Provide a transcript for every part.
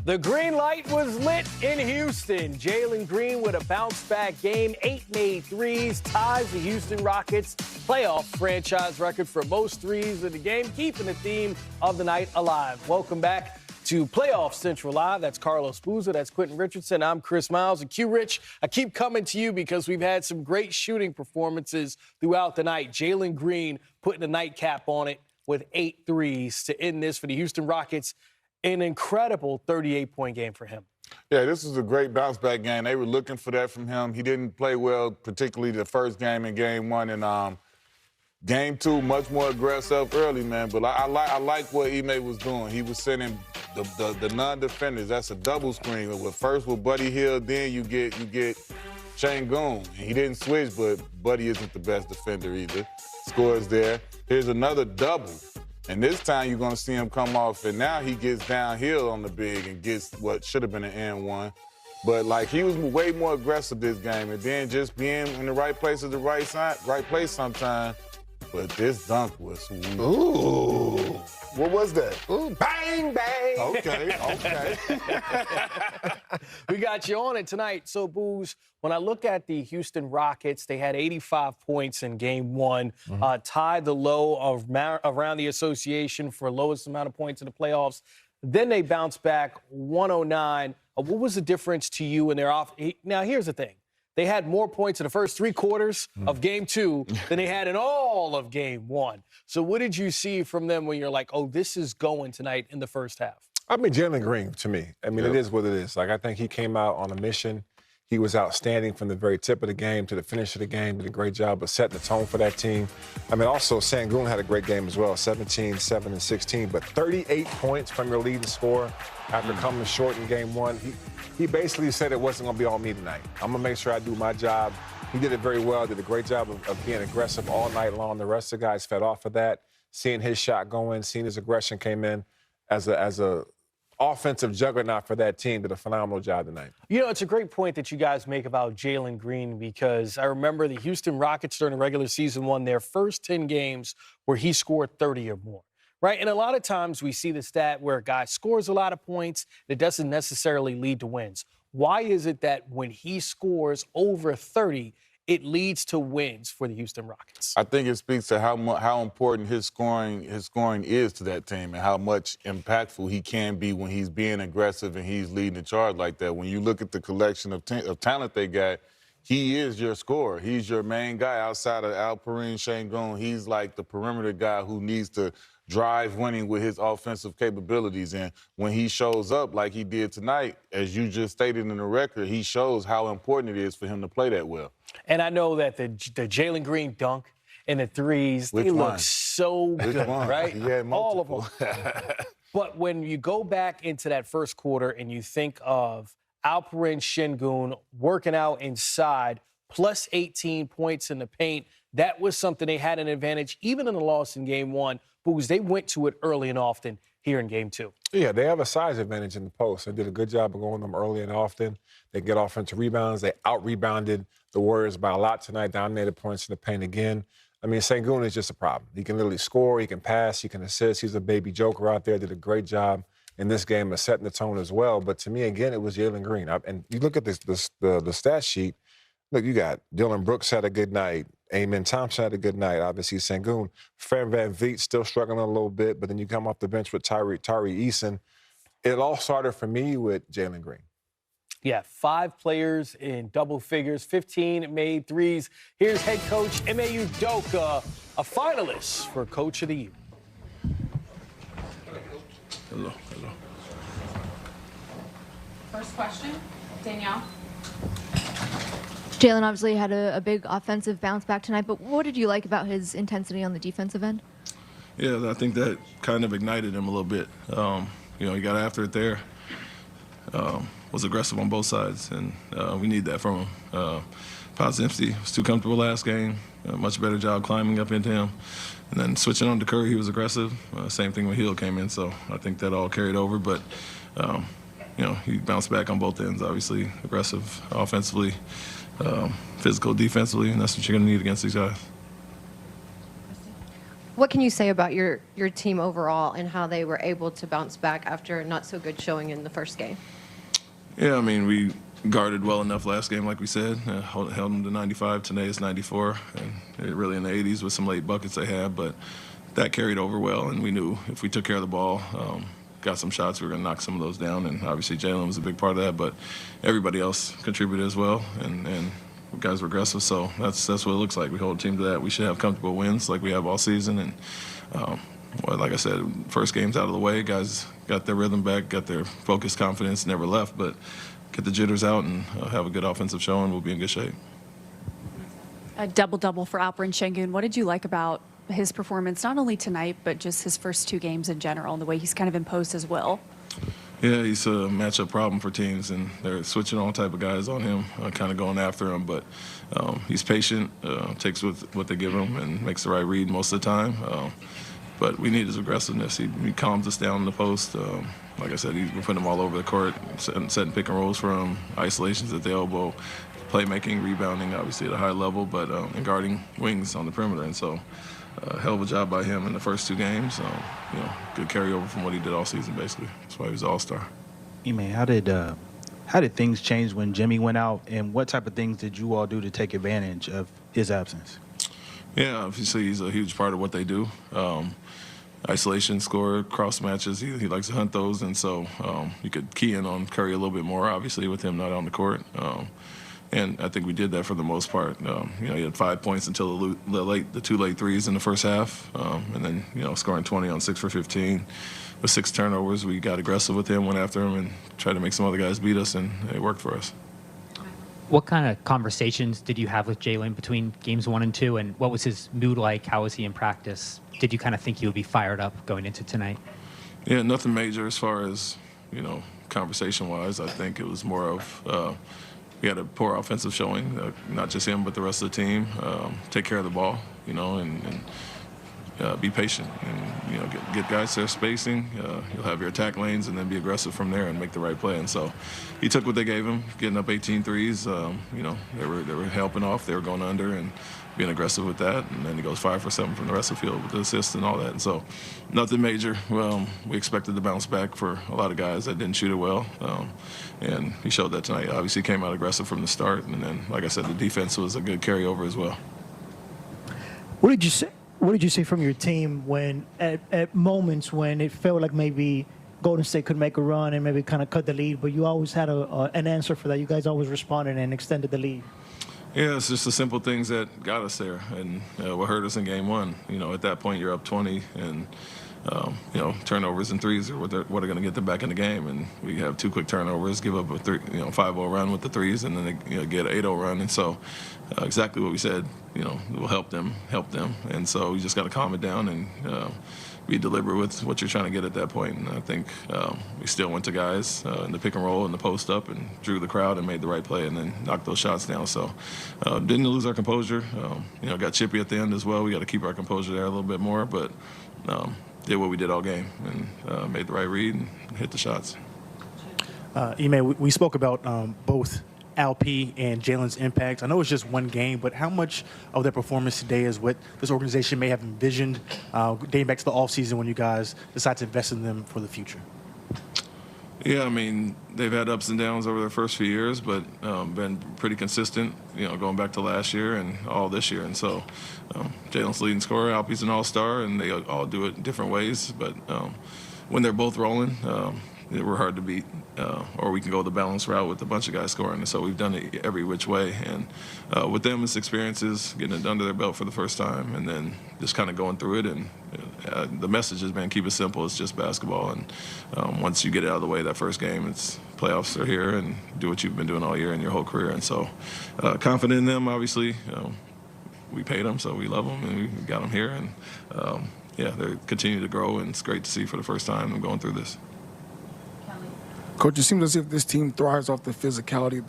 The green light was lit in Houston. Jalen Green with a bounce-back game, 8 made threes, ties the Houston Rockets' playoff franchise record for most threes in the game, keeping the theme of the night alive. Welcome back to Playoff Central Live. That's Carlos Boozer, that's Quentin Richardson, I'm Chris Miles. And Q-Rich, I keep coming to you because we've had some great shooting performances throughout the night. Jalen Green putting a nightcap on it with 8 threes to end this for the Houston Rockets. An incredible 38-point game for him. Yeah, this was a great bounce-back game. They were looking for that from him. He didn't play well, particularly the first game in Game 1. And Game 2, much more aggressive early, man. But I like what Ime was doing. He was sending the non-defenders. That's a double screen. First with Buddy Hield, then you get Şengün. He didn't switch, but Buddy isn't the best defender either. Scores there. Here's another double. And this time you're going to see him come off, and now he gets downhill on the big and gets what should have been an N1. But, like, he was way more aggressive this game, and then just being in the right place at the right place sometime. But this dunk was sweet. Ooh. What was that? Ooh, bang, bang. Okay. We got you on it tonight. So, Booze, when I look at the Houston Rockets, they had 85 points in Game 1, tied the low around the association for lowest amount of points in the playoffs. Then they bounced back 109. What was the difference to you in their off? Now, here's the thing. They had more points in the first 3 quarters of Game 2 than they had in all of Game 1. So what did you see from them when you're like, oh, this is going tonight in the first half? I mean, Jalen Green, to me. I mean, It is what it is. Like, I think he came out on a mission. He was outstanding from the very tip of the game to the finish of the game. Did a great job of setting the tone for that team. I mean, also, Şengün had a great game as well, 17, 7, and 16. But 38 points from your leading scorer after coming short in Game 1. He basically said it wasn't going to be on me tonight. I'm going to make sure I do my job. He did it very well, did a great job of being aggressive all night long. The rest of the guys fed off of that. Seeing his shot go in, seeing his aggression came in as a offensive juggernaut for that team. Did a phenomenal job tonight. You know, it's a great point that you guys make about Jalen Green, because I remember the Houston Rockets during the regular season won their first 10 games where he scored 30 or more. Right? And a lot of times we see the stat where a guy scores a lot of points that doesn't necessarily lead to wins. Why is it that when he scores over 30, it leads to wins for the Houston Rockets? I think it speaks to how important his scoring is to that team and how much impactful he can be when he's being aggressive and he's leading the charge like that. When you look at the collection of talent they got, he is your scorer. He's your main guy outside of Alperen Şengün. He's like the perimeter guy who needs to drive winning with his offensive capabilities. And when he shows up like he did tonight, as you just stated in the record, he shows how important it is for him to play that well. And I know that the Jalen Green dunk and the threes, they look so good, right? Yeah, all of them. But when you go back into that first quarter and you think of Alperen Şengün working out inside, plus 18 points in the paint, that was something they had an advantage, even in the loss in Game 1, because they went to it early and often here in Game 2. Yeah, they have a size advantage in the post. They did a good job of going them early and often. They get offensive rebounds. They out-rebounded the Warriors by a lot tonight, dominated points in the paint again. I mean, Şengün is just a problem. He can literally score, he can pass, he can assist. He's a baby joker out there, did a great job in this game of setting the tone as well. But to me, again, it was Jalen Green. And you look at the stat sheet, look, you got Dylan Brooks had a good night. Amen Thompson had a good night. Obviously, Şengün. Fred VanVleet still struggling a little bit, but then you come off the bench with Tari Eason. It all started for me with Jalen Green. Yeah, 5 players in double figures, 15 made threes. Here's head coach Ime Udoka, a finalist for Coach of the Year. Hello. First question, Danielle. Jalen obviously had a big offensive bounce back tonight, but what did you like about his intensity on the defensive end? Yeah, I think that kind of ignited him a little bit. He got after it there, was aggressive on both sides, and we need that from him. Positivity was too comfortable last game, much better job climbing up into him. And then switching on to Curry, he was aggressive. Same thing when Hill came in, so I think that all carried over. But, he bounced back on both ends, obviously, aggressive offensively. Physical defensively, and that's what you're going to need against these guys. What can you say about your team overall and how they were able to bounce back after a not so good showing in the first game? Yeah, I mean, we guarded well enough last game, like we said. Held them to 95. Today it's 94. And really in the 80s with some late buckets they had, but that carried over well, and we knew if we took care of the ball, got some shots, we were going to knock some of those down, and obviously Jalen was a big part of that, but everybody else contributed as well, and guys were aggressive, so that's what it looks like. We hold a team to that. We should have comfortable wins like we have all season, and well, like I said, first game's out of the way. Guys got their rhythm back, got their focus, confidence, never left, but get the jitters out and have a good offensive showing, we'll be in good shape. A double-double for Alperen Şengün. What did you like about his performance, not only tonight, but just his first 2 games in general and the way he's kind of imposed his will? Yeah, he's a matchup problem for teams, and they're switching all type of guys on him, kind of going after him. But he's patient, takes what they give him, and makes the right read most of the time. But we need his aggressiveness. He calms us down in the post. Like I said, we're putting him all over the court, setting pick and rolls for him, isolations at the elbow, playmaking, rebounding, obviously at a high level, but and guarding wings on the perimeter. And so, hell of a job by him in the first 2 games. Good carryover from what he did all season, basically. That's why he was an all-star. Man, how did things change when Jimmy went out, and what type of things did you all do to take advantage of his absence? Yeah, obviously he's a huge part of what they do. Isolation, score, cross matches, he likes to hunt those, and so you could key in on Curry a little bit more, obviously, with him not on the court. And I think we did that for the most part. He had 5 points until the 2 late threes in the first half, and then scoring 20 on 6 for 15 with 6 turnovers. We got aggressive with him, went after him, and tried to make some other guys beat us, and it worked for us. What kind of conversations did you have with Jalen between games 1 and 2, and what was his mood like? How was he in practice? Did you kind of think he would be fired up going into tonight? Yeah, nothing major as far as conversation-wise. I think it was more of. We had a poor offensive showing, not just him, but the rest of the team. Take care of the ball, and be patient. And, get guys their spacing. You'll have your attack lanes and then be aggressive from there and make the right play. And so he took what they gave him, getting up 18 threes. They were helping off. They were going under and being aggressive with that. And then he goes 5 for 7 from the rest of the field with the assists and all that. And so nothing major. We expected to bounce back for a lot of guys that didn't shoot it well. And he showed that tonight. Obviously came out aggressive from the start. And then, like I said, the defense was a good carryover as well. What did you see from your team when at moments when it felt like maybe Golden State could make a run and maybe kind of cut the lead, but you always had an answer for that? You guys always responded and extended the lead. Yeah, it's just the simple things that got us there and what hurt us in game 1. At that point you're up 20 and turnovers and threes are what are going to get them back in the game. And we have 2 quick turnovers, give up a 5-0 run with the threes, and then they get an 8-0 run. And so exactly what we said, will help them. And so we just got to calm it down and be deliberate with what you're trying to get at that point. And I think we still went to guys in the pick and roll and the post up and drew the crowd and made the right play and then knocked those shots down. So didn't lose our composure. Got chippy at the end as well. We got to keep our composure there a little bit more, but did what we did all game and made the right read and hit the shots. Ime, we spoke about both LP and Jalen's impact. I know it's just one game, but how much of their performance today is what this organization may have envisioned dating back to the offseason when you guys decided to invest in them for the future? Yeah, I mean, they've had ups and downs over their first few years, but been pretty consistent, going back to last year and all this year. And so Jalen's leading scorer, Alpe's an all-star, and they all do it in different ways. But when they're both rolling, we're hard to beat, or we can go the balanced route with a bunch of guys scoring. And so we've done it every which way. And with them, it's experiences, getting it under their belt for the first time, and then just kind of going through it. And the message has been keep it simple. It's just basketball. And once you get it out of the way, that first game, it's playoffs are here, and do what you've been doing all year in your whole career. And so confident in them, obviously. We paid them, so we love them, and we got them here. And, they continue to grow, and it's great to see for the first time them going through this. Coach, it seems as if this team thrives off the physicality,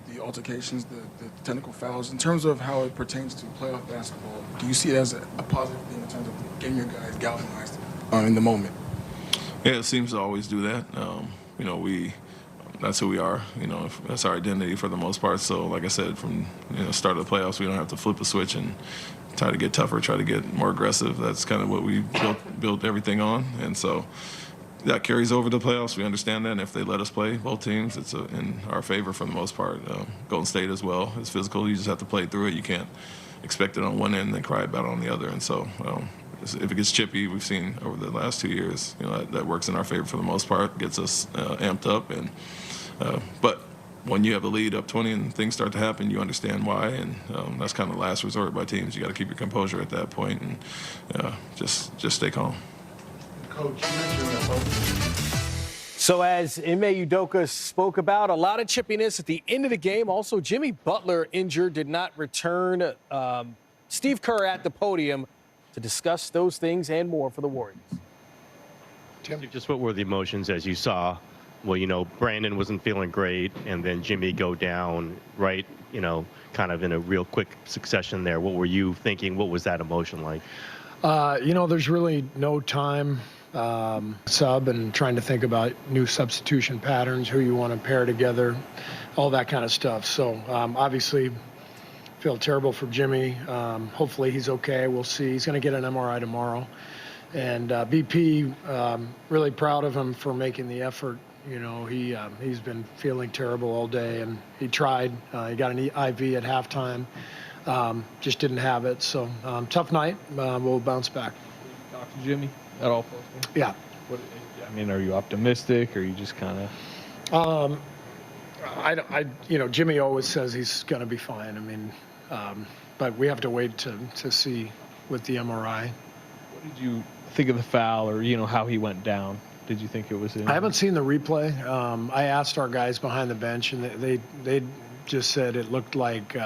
the altercations, the technical fouls. In terms of how it pertains to playoff basketball, do you see it as a positive thing in terms of getting your guys galvanized in the moment? Yeah, it seems to always do that. We that's who we are. That's our identity for the most part. So, like I said, from start of the playoffs, we don't have to flip a switch and try to get tougher, try to get more aggressive. That's kind of what we built everything on, and so that carries over to the playoffs. We understand that, and if they let us play both teams, it's in our favor for the most part. Golden State as well is physical. You just have to play through it. You can't expect it on one end and then cry about it on the other. And so if it gets chippy, we've seen over the last 2 years, that works in our favor for the most part, gets us amped up. And but when you have a lead up 20 and things start to happen, you understand why, and that's kind of the last resort by teams. You got to keep your composure at that point and just stay calm. Coach, you mentioned that. So as Ime Udoka spoke about, a lot of chippiness at the end of the game. Also, Jimmy Butler injured, did not return. Steve Kerr at the podium to discuss those things and more for the Warriors. Tim, just what were the emotions as you saw? Well, Brandon wasn't feeling great, and then Jimmy go down, right? Kind of in a real quick succession there. What were you thinking? What was that emotion like? There's really no time sub and trying to think about new substitution patterns, who you want to pair together, all that kind of stuff. So obviously feel terrible for Jimmy. Hopefully he's okay. We'll see. He's going to get an MRI tomorrow. And BP, really proud of him for making the effort. He's been feeling terrible all day, and he tried. He got an IV at halftime. Just didn't have it. So tough night. We'll bounce back. Talk to Jimmy at all? Yeah. Are you optimistic, or are you just kind of? Jimmy always says he's going to be fine. But we have to wait to see with the MRI. What did you think of the foul, or how he went down? Did you think it was in? I haven't seen the replay. I asked our guys behind the bench, and they just said it looked like